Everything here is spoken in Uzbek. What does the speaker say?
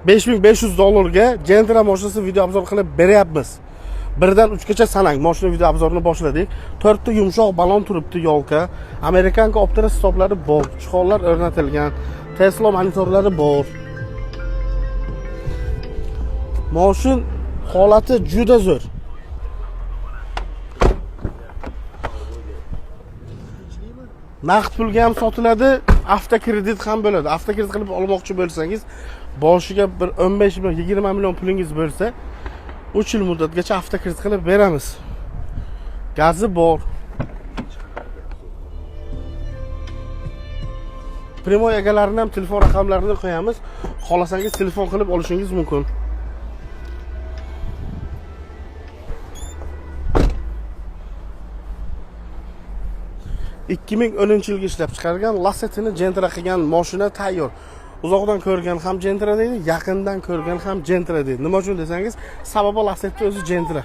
$5500 Gentra mashinasi video obzor qilib beryapmiz. 1dan 3gacha sanang. Mashina video obzorini boshladik. 4 ta yumshoq balon turibdi, yo'lka. Amerikanka optera stoplari bor, chiqonlar o'rnatilgan, Tesla monitorlari bor. Mashin holati juda zo'r. Naqd pulga ham sotiladi, avtokredit ham bo'ladi. Avtokredit qilib olmoqchi bo'lsangiz, boshiga bir 15 million, 20 million pulingiz bo'lsa, 3 yil muddatgacha avtokredit qilib beramiz. Gazi bor. Primoy egalarini ham telefon raqamlarini qo'yamiz. Xohlasangiz telefon qilib olishingiz mumkin. ...2010-yilga ishlab chiqargan Lassetini Gentra qilgan mashina tayyor. Uzoqdan ko'rgan ham Gentra deydi, yaqindan ko'rgan ham Gentra deydi. Nima uchun desangiz, sababi Lassetning o'zi Gentra.